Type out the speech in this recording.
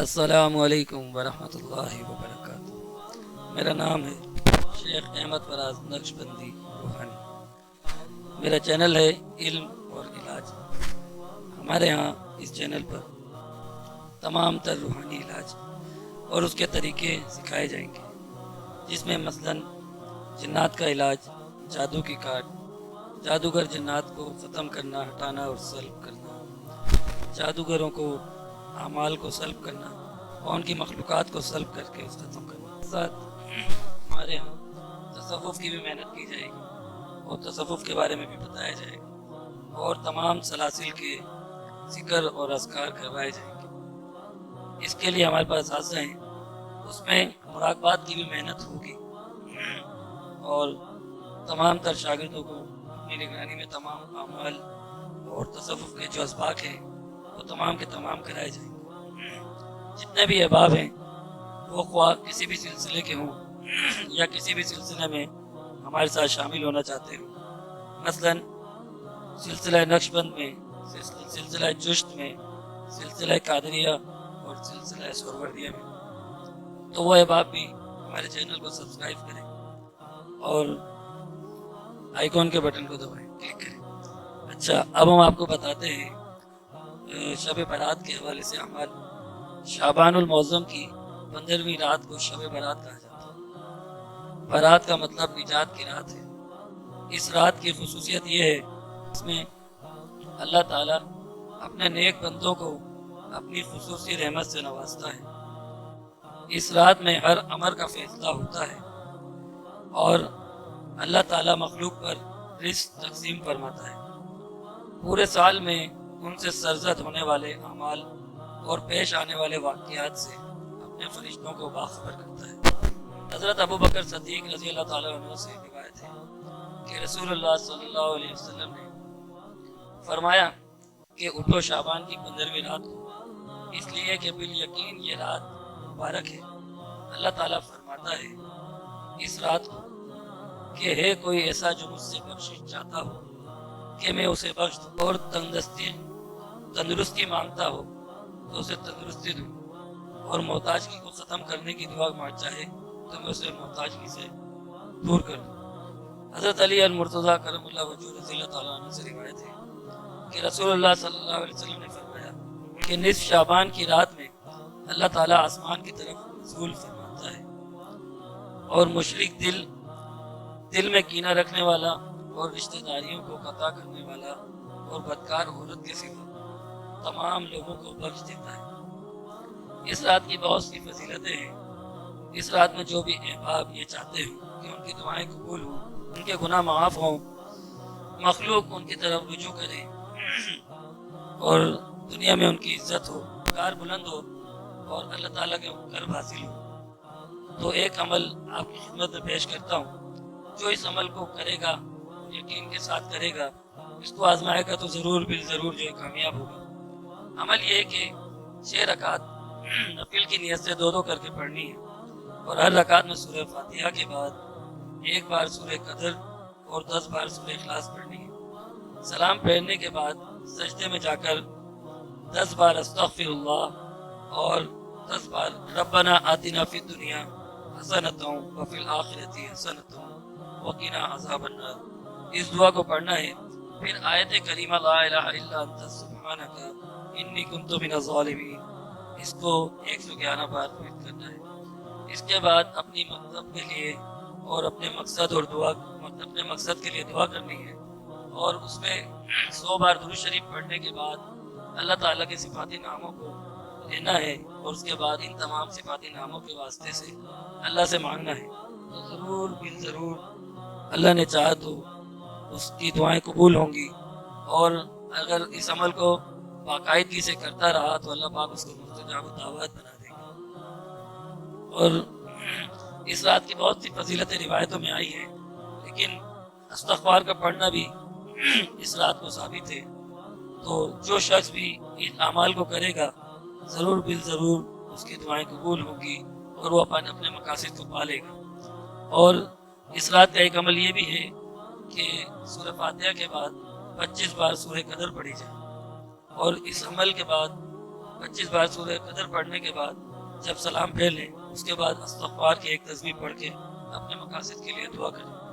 السلام علیکم ورحمۃ اللہ وبرکاتہ۔ میرا نام ہے شیخ احمد فراز نقشبندی روحانی۔ میرا چینل ہے علم اور علاج۔ ہمارے ہاں اس چینل پر تمام تر روحانی علاج اور اس کے طریقے سکھائے جائیں گے، جس میں مثلاً جنات کا علاج، جادو کی کاٹ، جادوگر جنات کو ختم کرنا، ہٹانا اور سلب کرنا، جادوگروں کو اعمال کو سلب کرنا اور ان کی مخلوقات کو سلب کر کے ختم کرنا۔ ساتھ ہمارے یہاں تصوف کی بھی محنت کی جائے گی اور تصوف کے بارے میں بھی بتایا جائے گا اور تمام سلاسل کے ذکر اور اذکار کروائے جائیں گے۔ اس کے لیے ہمارے پاس حاصل ہیں، اس میں مراقبات کی بھی محنت ہوگی اور تمام تر شاگردوں کو اپنی نگرانی میں تمام اعمال اور تصوف کے جو اسباق ہیں وہ تمام کے تمام کرائے جائیں گے۔ جتنے بھی احباب ہیں وہ خواہ کسی بھی سلسلے کے ہوں یا کسی بھی سلسلے میں ہمارے ساتھ شامل ہونا چاہتے ہوں، مثلاً سلسلہ نقشبند میں، سلسلہ چشت میں، سلسلہ قادریہ اور سلسلہ سہروردیہ میں، تو وہ احباب بھی ہمارے چینل کو سبسکرائب کریں اور آئیکن کے بٹن کو دبائیں، کلک کریں۔ اچھا، اب ہم آپ کو بتاتے ہیں شب برات کے حوالے سے اعمال۔ شعبان المعظم کی 15ویں رات کو شب برات کہا جاتا ہے۔ برات کا مطلب نجات کی رات ہے۔ اس رات کی خصوصیت یہ ہے، اس میں اللہ تعالیٰ اپنے نیک بندوں کو اپنی خصوصی رحمت سے نوازتا ہے۔ اس رات میں ہر امر کا فیصلہ ہوتا ہے اور اللہ تعالیٰ مخلوق پر رزق تقسیم فرماتا ہے۔ پورے سال میں ان سے سرزد ہونے والے اعمال اور پیش آنے والے واقعات سے اپنے فرشتوں کو باخبر کرتا ہے۔ حضرت ابو بکر صدیق رضی اللہ تعالیٰ عنہ سے روایت ہے کہ رسول اللہ صلی اللہ علیہ وسلم نے فرمایا کہ اٹھو شعبان کی 15ویں رات کو، اس لیے کہ بالیقین یہ رات مبارک ہے۔ اللہ تعالیٰ فرماتا ہے اس رات کو کہ ہے کوئی ایسا جو مجھ سے بخشش چاہتا ہو کہ میں اسے بخش دوں، اور تندرستی مانگتا ہو تو اسے تندرستی دوں، اور محتاجگی کو ختم کرنے کی دعا چاہے تو میں اسے محتاجگی سے دور کر دوں۔ حضرت علی المرتضیٰ کرم اللہ وجہہ رضی اللہ تعالیٰ عنہ سے روایت ہے کہ رسول اللہ صلی اللہ علیہ وسلم نے فرمایا کہ نصف شعبان کی رات میں اللہ تعالیٰ آسمان کی طرف نزول فرماتا ہے اور مشرک دل میں کینہ رکھنے والا اور رشتہ داریوں کو قطع کرنے والا اور بدکار عورت کے سوا تمام لوگوں کو بخش دیتا ہے۔ اس رات کی بہت سی فضیلتیں ہیں۔ اس رات میں جو بھی احباب یہ چاہتے ہوں کہ ان کی دعائیں قبول ہوں، ان کے گناہ معاف ہوں، مخلوق ان کی طرف رجوع کرے اور دنیا میں ان کی عزت ہو، کار بلند ہو اور اللہ تعالیٰ کے قرب حاصل ہو، تو ایک عمل آپ کی خدمت میں پیش کرتا ہوں۔ جو اس عمل کو کرے گا، یقین کے ساتھ کرے گا، اس کو آزمائے گا تو ضرور بالضرور جو ہے کامیاب ہوگا۔ عمل یہ ہے کہ 6 رکعت نفل کی نیت سے 2 کر کے پڑھنی ہے اور ہر رکعت میں سورہ فاتحہ کے بعد 1 بار سورہ قدر اور 10 بار سورہ اخلاص پڑھنی ہے۔ سلام پھیرنے کے بعد سجدے میں جا کر 10 بار استغفر اللہ اور 10 بار ربنا آتنا فی الدنیا حسنۃ وفی الآخرۃ حسنۃ وقنا عذاب النار، اس دعا کو پڑھنا ہے۔ پھر آیت کریمہ لا الہ الا انت سبحانک انی کنت من الظالمین، اس کو 111 بار ریپیٹ کرنا ہے۔ اس کے بعد اپنی مطلب کے لیے اور اپنے مقصد کے لیے دعا کرنی ہے اور اس میں 100 بار درود شریف پڑھنے کے بعد اللہ تعالیٰ کے صفاتی ناموں کو لینا ہے اور اس کے بعد ان تمام صفاتی ناموں کے واسطے سے اللہ سے مانگنا ہے، تو ضرور بالضرور اللہ نے چاہا تو اس کی دعائیں قبول ہوں گی، اور اگر اس عمل کو باقاعدگی سے کرتا رہا تو اللہ پاک اس کو مستجاب الدعوات بنا دے گا۔ اور اس رات کی بہت سی فضیلتیں روایتوں میں آئی ہیں، لیکن استغفار کا پڑھنا بھی اس رات کو ثابت ہے، تو جو شخص بھی ان اعمال کو کرے گا ضرور بالضرور اس کی دعائیں قبول ہوں گی اور وہ اپنے مقاصد کو پالے گا۔ اور اس رات کا ایک عمل یہ بھی ہے کہ سورہ فاتحہ کے بعد 25 بار سورہ قدر پڑھی جائے، اور اس عمل کے بعد 25 بار سورہ قدر پڑھنے کے بعد جب سلام پھیلیں اس کے بعد استغفار کی ایک تسبیح پڑھ کے اپنے مقاصد کے لیے دعا کریں۔